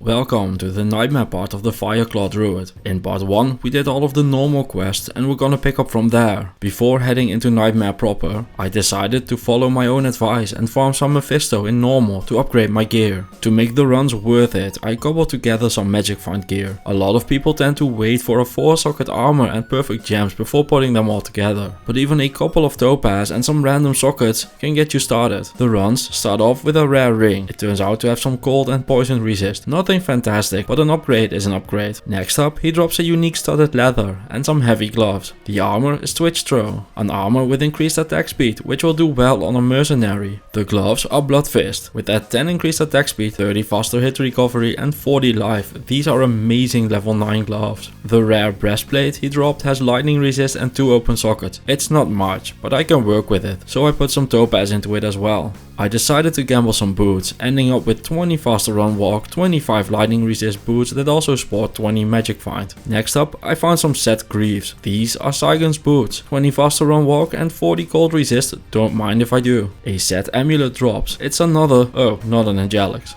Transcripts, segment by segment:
Welcome to the nightmare part of the Fireclaw Druid. In part 1 we did all of the normal quests and we're gonna pick up from there. Before heading into nightmare proper, I decided to follow my own advice and farm some Mephisto in normal to upgrade my gear. To make the runs worth it, I cobbled together some magic find gear. A lot of people tend to wait for a 4-socket armor and perfect gems before putting them all together. But even a couple of topaz and some random sockets can get you started. The runs start off with a rare ring. It turns out to have some cold and poison resist. Nothing fantastic, but an upgrade is an upgrade. Next up, he drops a unique studded leather and some heavy gloves. The armor is Twitch Throw, an armor with increased attack speed, which will do well on a mercenary. The gloves are Blood Fist, with that 10 increased attack speed, 30 faster hit recovery and 40 life. These are amazing level 9 gloves. The rare breastplate he dropped has lightning resist and 2 open sockets. It's not much, but I can work with it, so I put some topaz into it as well. I decided to gamble some boots, ending up with 20 faster run walk, 25 lightning resist boots that also sport 20 magic find. Next up, I found some set greaves. These are Saigon's boots, 20 faster run walk and 40 cold resist, don't mind if I do. A set amulet drops, it's another, oh, not an angelics.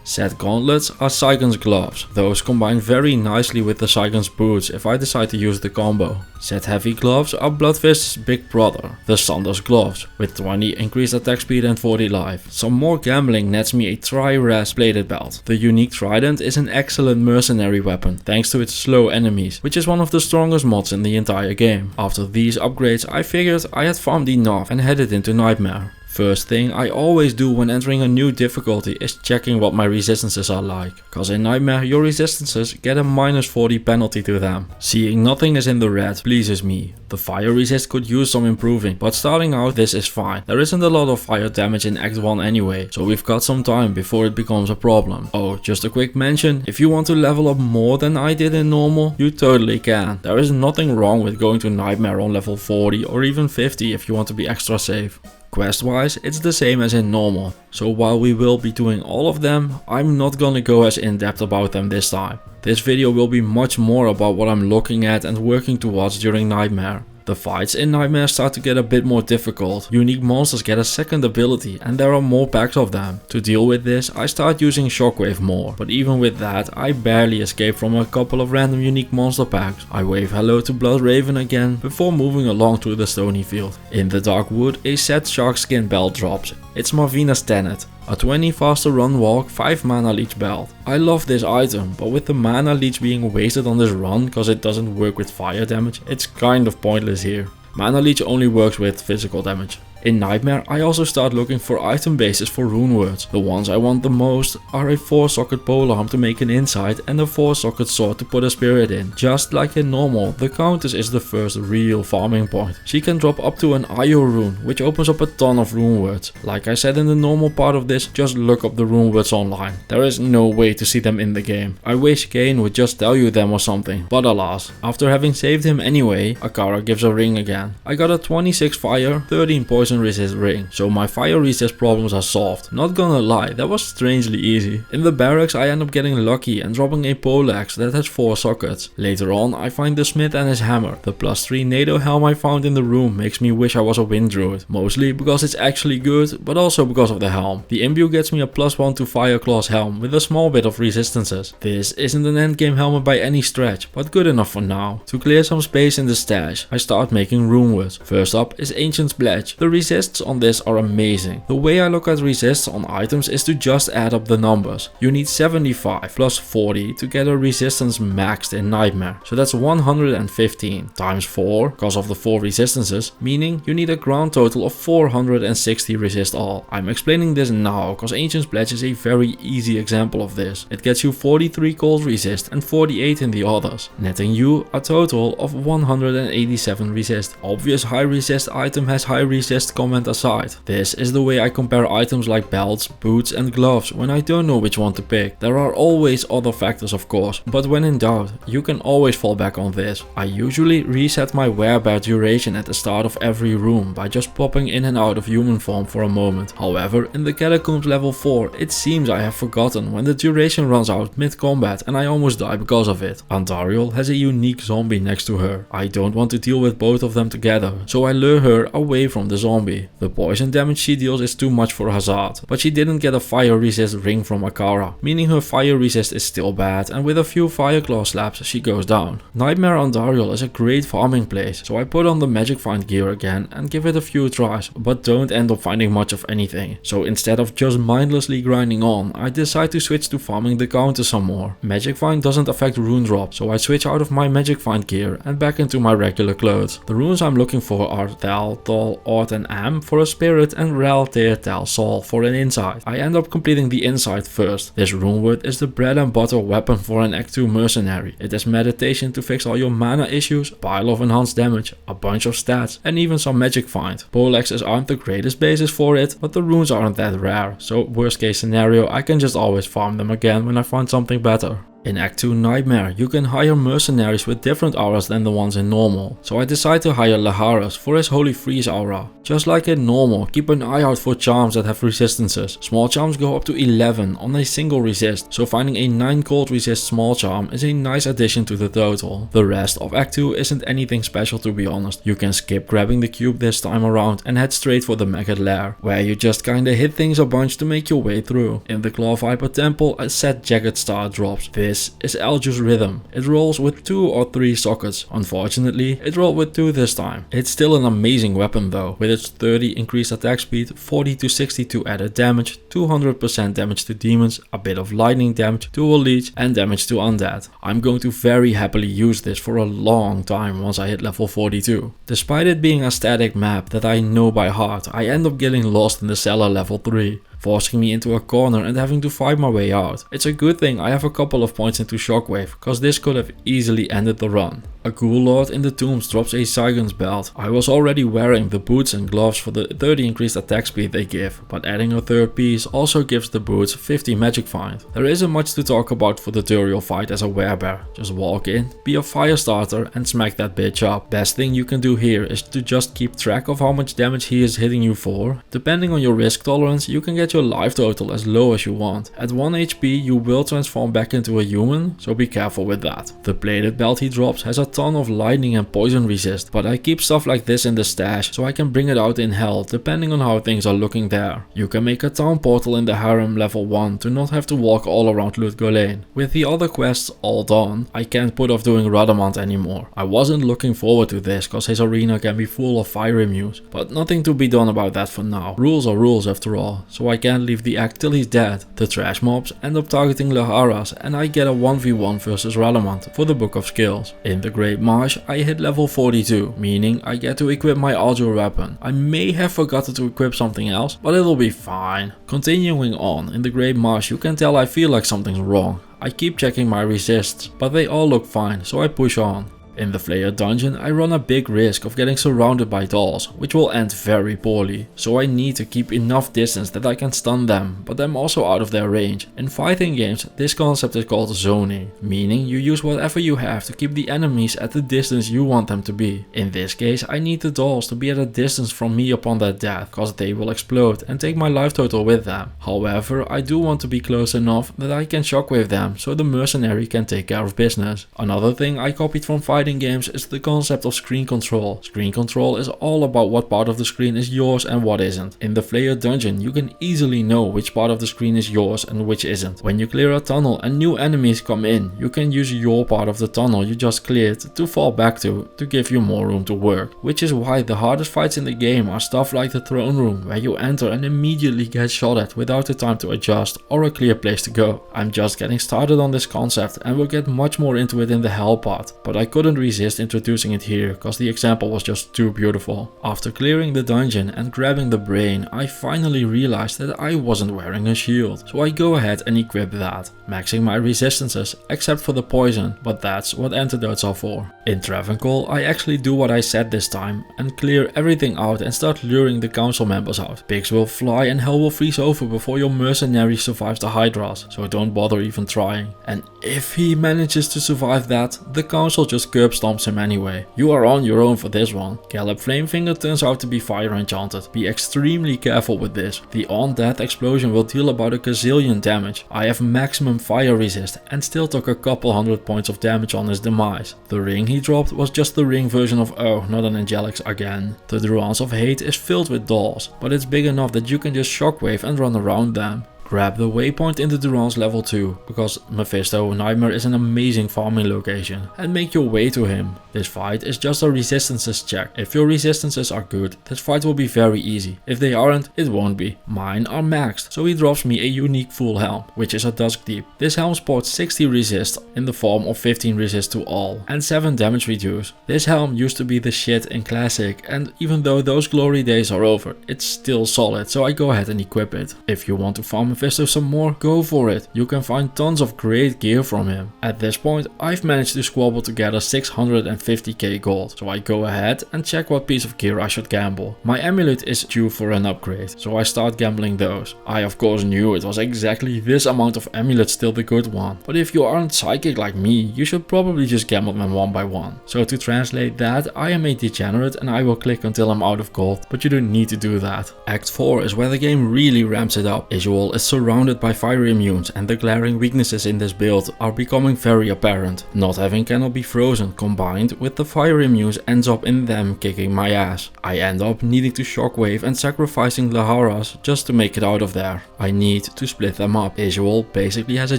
Set gauntlets are Saigon's gloves. Those combine very nicely with the Saigon's boots if I decide to use the combo. Set heavy gloves are Bloodfist's big brother, the Sanders gloves, with 20 increased attack speed and 40 life. Some more gambling nets me a tri-res bladed belt. The unique trident is an excellent mercenary weapon thanks to its slow enemies, which is one of the strongest mods in the entire game. After these upgrades I figured I had farmed enough and headed into Nightmare. First thing I always do when entering a new difficulty is checking what my resistances are like, cause in Nightmare your resistances get a minus 40 penalty to them. Seeing nothing is in the red pleases me. The fire resist could use some improving, but starting out this is fine. There isn't a lot of fire damage in Act 1 anyway, so we've got some time before it becomes a problem. Oh, just a quick mention, if you want to level up more than I did in normal, you totally can. There is nothing wrong with going to Nightmare on level 40 or even 50 if you want to be extra safe. Quest wise, it's the same as in normal, so while we will be doing all of them, I'm not gonna go as in depth about them this time. This video will be much more about what I'm looking at and working towards during Nightmare. The fights in Nightmare start to get a bit more difficult. Unique monsters get a second ability and there are more packs of them. To deal with this, I start using Shockwave more, but even with that, I barely escape from a couple of random unique monster packs. I wave hello to Blood Raven again before moving along through the stony field. In the Dark Wood, a set shark skin belt drops. It's Marvina's Tenet, a 20 faster run walk, 5 mana leech belt. I love this item, but with the mana leech being wasted on this run cause it doesn't work with fire damage, it's kind of pointless here. Mana leech only works with physical damage. In Nightmare, I also start looking for item bases for rune words. The ones I want the most are a 4-socket polearm to make an insight and a 4-socket sword to put a spirit in. Just like in normal, the Countess is the first real farming point. She can drop up to an Io rune, which opens up a ton of rune words. Like I said in the normal part of this, just look up the rune words online. There is no way to see them in the game. I wish Kane would just tell you them or something, but alas. After having saved him anyway, Akara gives a ring again. I got a 26 fire, 13 poison resist ring, so my fire resist problems are solved. Not gonna lie, that was strangely easy. In the barracks I end up getting lucky and dropping a poleaxe that has 4 sockets. Later on I find the smith and his hammer. The +3 NATO helm I found in the room makes me wish I was a wind druid, mostly because it's actually good, but also because of the helm. The imbue gets me a +1 to Fireclaw's helm with a small bit of resistances. This isn't an endgame helmet by any stretch, but good enough for now. To clear some space in the stash, I start making rune words. First up is Ancient's Pledge. The resists on this are amazing. The way I look at resists on items is to just add up the numbers. You need 75 plus 40 to get a resistance maxed in Nightmare, so that's 115 times 4 because of the 4 resistances, meaning you need a grand total of 460 resist all. I'm explaining this now because Ancient's Pledge is a very easy example of this. It gets you 43 cold resist and 48 in the others, netting you a total of 187 resist. Obvious high resist item has high resist comment aside. This is the way I compare items like belts, boots and gloves when I don't know which one to pick. There are always other factors of course, but when in doubt, you can always fall back on this. I usually reset my werebear duration at the start of every room by just popping in and out of human form for a moment. However, in the Catacombs level 4, it seems I have forgotten when the duration runs out mid-combat and I almost die because of it. Andariel has a unique zombie next to her. I don't want to deal with both of them together, so I lure her away from the zombie zombie. The poison damage she deals is too much for Hazard, but she didn't get a fire resist ring from Akara, meaning her fire resist is still bad, and with a few Fireclaw slaps she goes down. Nightmare Andariel is a great farming place, so I put on the Magic Find gear again and give it a few tries, but don't end up finding much of anything. So instead of just mindlessly grinding on, I decide to switch to farming the counter some more. Magic Find doesn't affect rune drop, so I switch out of my Magic Find gear and back into my regular clothes. The runes I'm looking for are Thal, Tol, Ort and Am for a spirit and Rel, Tyr, Tal, Sol for an insight. I end up completing the insight first. This rune word is the bread and butter weapon for an Act 2 mercenary. It has meditation to fix all your mana issues, pile of enhanced damage, a bunch of stats and even some Magic Find. Poleaxes aren't the greatest basis for it, but the runes aren't that rare, so worst case scenario I can just always farm them again when I find something better. In Act 2 Nightmare, you can hire mercenaries with different auras than the ones in normal, so I decide to hire Laharas for his Holy Freeze aura. Just like in normal, keep an eye out for charms that have resistances. Small charms go up to 11 on a single resist, so finding a 9 cold resist small charm is a nice addition to the total. The rest of Act 2 isn't anything special, to be honest. You can skip grabbing the cube this time around and head straight for the Maggot Lair, where you just kinda hit things a bunch to make your way through. In the Claw Viper Temple, a set Jagged Star drops. This is Elju's Rhythm. It rolls with 2 or 3 sockets. Unfortunately, it rolled with 2 this time. It's still an amazing weapon though, with its 30 increased attack speed, 40 to 62 added damage, 200% damage to demons, a bit of lightning damage, dual leech and damage to undead. I'm going to very happily use this for a long time once I hit level 42. Despite it being a static map that I know by heart, I end up getting lost in the cellar level 3. Forcing me into a corner and having to fight my way out. It's a good thing I have a couple of points into Shockwave, cause this could have easily ended the run. A Ghoul Lord in the Tombs drops a Zygon's belt. I was already wearing the boots and gloves for the 30 increased attack speed they give, but adding a third piece also gives the boots 50 magic find. There isn't much to talk about for the tutorial fight as a werebear. Just walk in, be a fire starter and smack that bitch up. Best thing you can do here is to just keep track of how much damage he is hitting you for. Depending on your risk tolerance, you can get your life total as low as you want. At 1 HP you will transform back into a human, so be careful with that. The plated belt he drops has a ton of lightning and poison resist, but I keep stuff like this in the stash so I can bring it out in hell depending on how things are looking there. You can make a town portal in the harem level 1 to not have to walk all around Ludgolain. With the other quests all done, I can't put off doing Radamant anymore. I wasn't looking forward to this cause his arena can be full of fire immunes, but nothing to be done about that for now. Rules are rules after all, so I can't leave the act till he's dead. The trash mobs end up targeting Laharas and I get a 1v1 versus Radamant for the Book of Skills. In the Great Marsh I hit level 42, meaning I get to equip my Aljo weapon. I may have forgotten to equip something else, but it'll be fine. Continuing on, in the Great Marsh you can tell I feel like something's wrong. I keep checking my resists, but they all look fine, so I push on. In the Flayer dungeon I run a big risk of getting surrounded by dolls, which will end very poorly, so I need to keep enough distance that I can stun them, but I'm also out of their range. In fighting games this concept is called zoning, meaning you use whatever you have to keep the enemies at the distance you want them to be. In this case I need the dolls to be at a distance from me upon their death, cause they will explode and take my life total with them. However, I do want to be close enough that I can shockwave them so the mercenary can take care of business. Another thing I copied from fighting games is the concept of screen control. Screen control is all about what part of the screen is yours and what isn't. In the Flayer dungeon you can easily know which part of the screen is yours and which isn't. When you clear a tunnel and new enemies come in, you can use your part of the tunnel you just cleared to fall back to give you more room to work. Which is why the hardest fights in the game are stuff like the throne room, where you enter and immediately get shot at without the time to adjust or a clear place to go. I'm just getting started on this concept and will get much more into it in the hell part, but I couldn't resist introducing it here cause the example was just too beautiful. After clearing the dungeon and grabbing the brain, I finally realized that I wasn't wearing a shield, so I go ahead and equip that, maxing my resistances except for the poison, but that's what antidotes are for. In Travancore I actually do what I said this time and clear everything out and start luring the council members out. Pigs will fly and hell will freeze over before your mercenary survives the hydras, so don't bother even trying. And if he manages to survive that, the council just curb stomps him anyway. You are on your own for this one. Caleb Flamefinger turns out to be fire enchanted. Be extremely careful with this. The on-death explosion will deal about a gazillion damage. I have maximum fire resist and still took a couple hundred points of damage on his demise. The ring he dropped was just the ring version of oh, not an Angelix again. The Druans of Hate is filled with dolls, but it's big enough that you can just shockwave and run around them. Grab the waypoint in the Durance level 2, because Mephisto Nightmare is an amazing farming location, and make your way to him. This fight is just a resistances check. If your resistances are good, this fight will be very easy. If they aren't, it won't be. Mine are maxed, so he drops me a unique full helm, which is a Dusk Deep. This helm sports 60 resist in the form of 15 resist to all, and 7 damage reduce. This helm used to be the shit in Classic, and even though those glory days are over, it's still solid, so I go ahead and equip it. If you want to farm Mephisto some more, go for it. You can find tons of great gear from him. At this point, I've managed to squabble together 650k gold, so I go ahead and check what piece of gear I should gamble. My amulet is due for an upgrade, so I start gambling those. I of course knew it was exactly this amount of amulet still the good one, but if you aren't psychic like me, you should probably just gamble them one by one. So to translate that, I am a degenerate and I will click until I'm out of gold, but you don't need to do that. Act 4 is where the game really ramps it up. Isual is surrounded by fire immunes and the glaring weaknesses in this build are becoming very apparent. Not having cannot be frozen combined with the fire immunes ends up in them kicking my ass. I end up needing to shockwave and sacrificing Laharas just to make it out of there. I need to split them up. Isual basically has a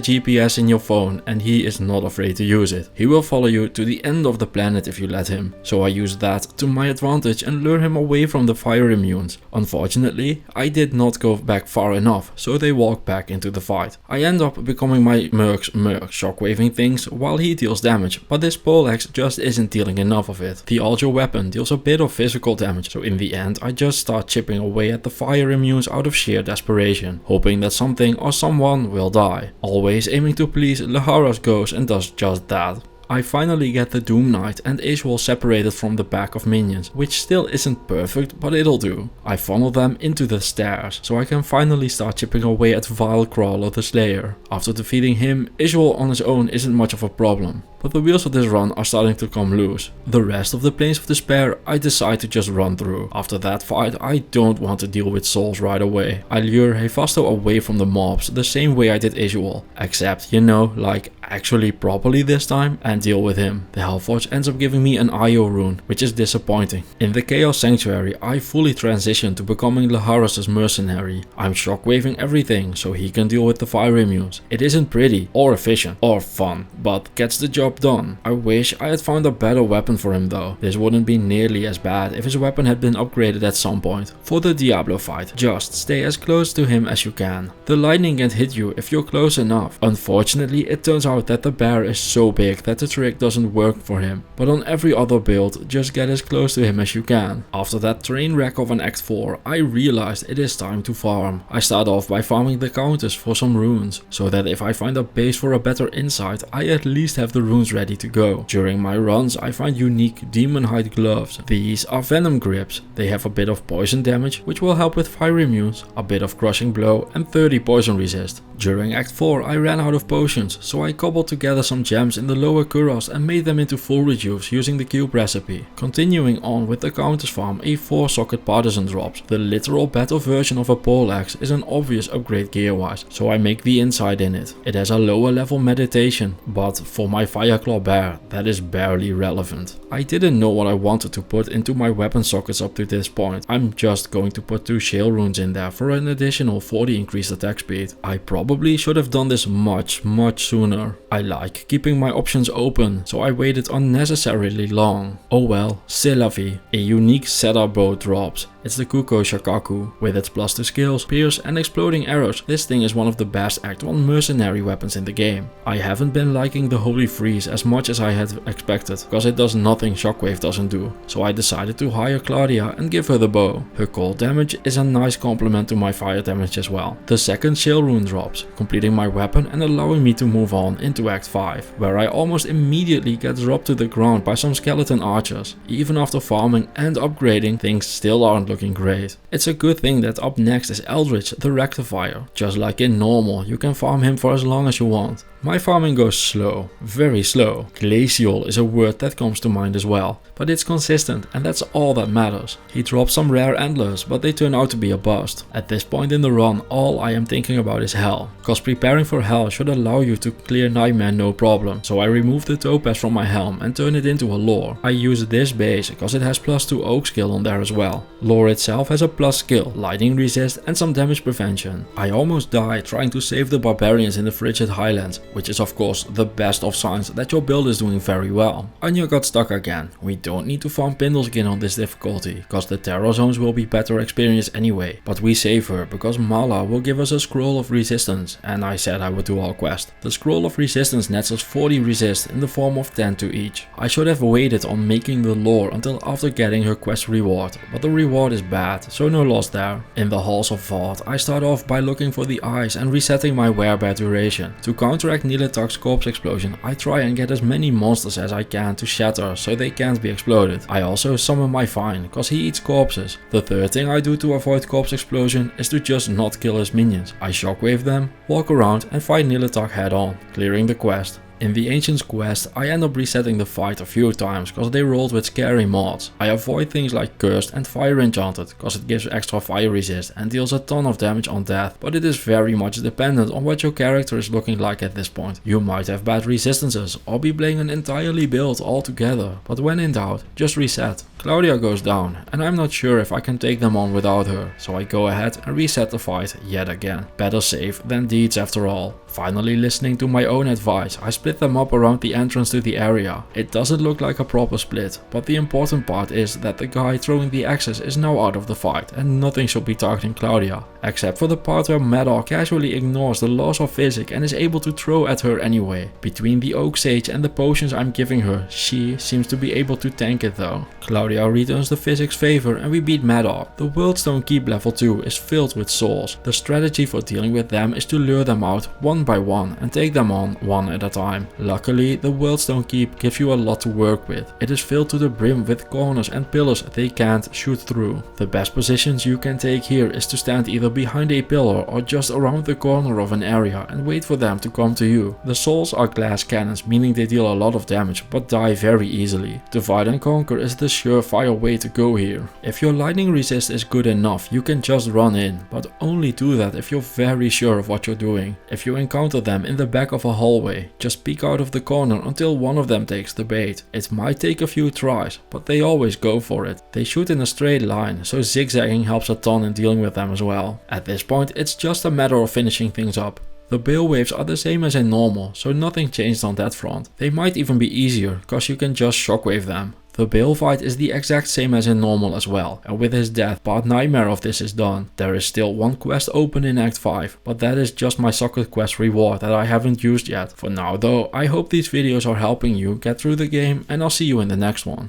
GPS in your phone and he is not afraid to use it. He will follow you to the end of the planet if you let him. So I use that to my advantage and lure him away from the fire immunes. Unfortunately, I did not go back far enough, so they walk back into the fight. I end up becoming my Merc's shockwaving things while he deals damage, but this poleaxe just isn't dealing enough of it. The Aljo weapon deals a bit of physical damage, so in the end I just start chipping away at the fire immunes out of sheer desperation, hoping that something or someone will die. Always aiming to please, Laharas goes and does just that. I finally get the Doom Knight and Isual separated from the pack of minions, which still isn't perfect, but it'll do. I funnel them into the stairs, so I can finally start chipping away at Fireclaw the Slayer. After defeating him, Isual on his own isn't much of a problem, but the wheels of this run are starting to come loose. The rest of the Plains of Despair I decide to just run through. After that fight, I don't want to deal with souls right away. I lure Hephasto away from the mobs the same way I did Isual, except, you know, like actually properly this time, and deal with him. The Hellforge ends up giving me an IO rune, which is disappointing. In the Chaos Sanctuary, I fully transition to becoming Laharas' mercenary. I'm shockwaving everything so he can deal with the fire immunes. It isn't pretty, or efficient, or fun, but gets the job done. I wish I had found a better weapon for him though. This wouldn't be nearly as bad if his weapon had been upgraded at some point. For the Diablo fight, just stay as close to him as you can. The lightning can't hit you if you're close enough. Unfortunately, it turns out that the bear is so big that the trick doesn't work for him, but on every other build, just get as close to him as you can. After that train wreck of an Act 4, I realized it is time to farm. I start off by farming the counters for some runes, so that if I find a base for a better insight, I at least have the runes ready to go. During my runs, I find unique demon hide gloves. These are venom grips. They have a bit of poison damage, which will help with fire immunes, a bit of crushing blow, and 30 poison resist. During Act 4, I ran out of potions, so I cobbled together some gems in the lower Kuros and made them into full rejuves using the cube recipe. Continuing on with the counters farm, a 4-socket partisan drops. The literal battle version of a poleaxe is an obvious upgrade gear wise, so I make the inside in it. It has a lower level meditation, but for my Fireclaw bear, that is barely relevant. I didn't know what I wanted to put into my weapon sockets up to this point. I'm just going to put 2 shale runes in there for an additional 40 increased attack speed. I probably should have done this much sooner. I like keeping my options open, so I waited unnecessarily long. Oh well, c'est la vie. A unique Setter bow drops. It's the Kuko Shakaku. With its +2 skills, pierce and exploding arrows, this thing is one of the best Act 1 mercenary weapons in the game. I haven't been liking the Holy Freeze as much as I had expected, because it does nothing Shockwave doesn't do, so I decided to hire Claudia and give her the bow. Her cold damage is a nice complement to my fire damage as well. The second shale rune drops, completing my weapon and allowing me to move on into Act 5, where I almost immediately get dropped to the ground by some skeleton archers. Even after farming and upgrading, things still aren't looking great. It's a good thing that up next is Eldritch the Rectifier. Just like in normal, you can farm him for as long as you want. My farming goes slow, very slow. Glacial is a word that comes to mind as well, but it's consistent and that's all that matters. He dropped some rare antlers, but they turn out to be a bust. At this point in the run, all I am thinking about is Hell, cause preparing for Hell should allow you to clear Nightmare no problem. So I remove the topaz from my helm and turn it into a lore. I use this base cause it has +2 oak skill on there as well. Lore itself has a plus skill, lightning resist and some damage prevention. I almost died trying to save the barbarians in the frigid highlands, which is of course the best of signs that your build is doing very well. Anya got stuck again. We don't need to farm Pindleskin on this difficulty, cause the terror zones will be better experience anyway. But we save her because Mala will give us a scroll of resistance, and I said I would do all quest. The scroll of resistance nets us 40 resist in the form of 10 to each. I should have waited on making the lore until after getting her quest reward, but the reward is bad, so no loss there. In the halls of Vault, I start off by looking for the eyes and resetting my werebear duration. To counteract Nilatak's corpse explosion, I try and get as many monsters as I can to shatter so they can't be exploded. I also summon my Vine, cause he eats corpses. The third thing I do to avoid corpse explosion is to just not kill his minions. I shockwave them, walk around and fight Nilatak head on, clearing the quest. In the Ancient's quest, I end up resetting the fight a few times cause they rolled with scary mods. I avoid things like Cursed and Fire Enchanted cause it gives extra fire resist and deals a ton of damage on death, but it is very much dependent on what your character is looking like at this point. You might have bad resistances or be playing an entirely build altogether, but when in doubt, just reset. Claudia goes down and I'm not sure if I can take them on without her, so I go ahead and reset the fight yet again. Better safe than deeds after all. Finally listening to my own advice, I split them up around the entrance to the area. It doesn't look like a proper split, but the important part is that the guy throwing the axes is now out of the fight and nothing should be targeting Claudia, except for the part where Maddox casually ignores the laws of physics and is able to throw at her anyway. Between the Oak Sage and the potions I'm giving her, she seems to be able to tank it though. Claudia returns the physics favor and we beat Maddox. The Worldstone Keep level 2 is filled with souls. The strategy for dealing with them is to lure them out one by one and take them on one at a time. Luckily, the Worldstone Keep gives you a lot to work with. It is filled to the brim with corners and pillars they can't shoot through. The best positions you can take here is to stand either behind a pillar or just around the corner of an area and wait for them to come to you. The souls are glass cannons, meaning they deal a lot of damage but die very easily. Divide and conquer is the surefire way to go here. If your lightning resist is good enough, you can just run in, but only do that if you're very sure of what you're doing. If you encounter them in the back of a hallway, just peek out of the corner until one of them takes the bait. It might take a few tries, but they always go for it. They shoot in a straight line, so zigzagging helps a ton in dealing with them as well. At this point, it's just a matter of finishing things up. The Bale waves are the same as in normal, so nothing changed on that front. They might even be easier, cause you can just shockwave them. The Bale fight is the exact same as in normal as well, and with his death, part nightmare of this is done. There is still one quest open in Act 5, but that is just my socket quest reward that I haven't used yet. For now though, I hope these videos are helping you get through the game and I'll see you in the next one.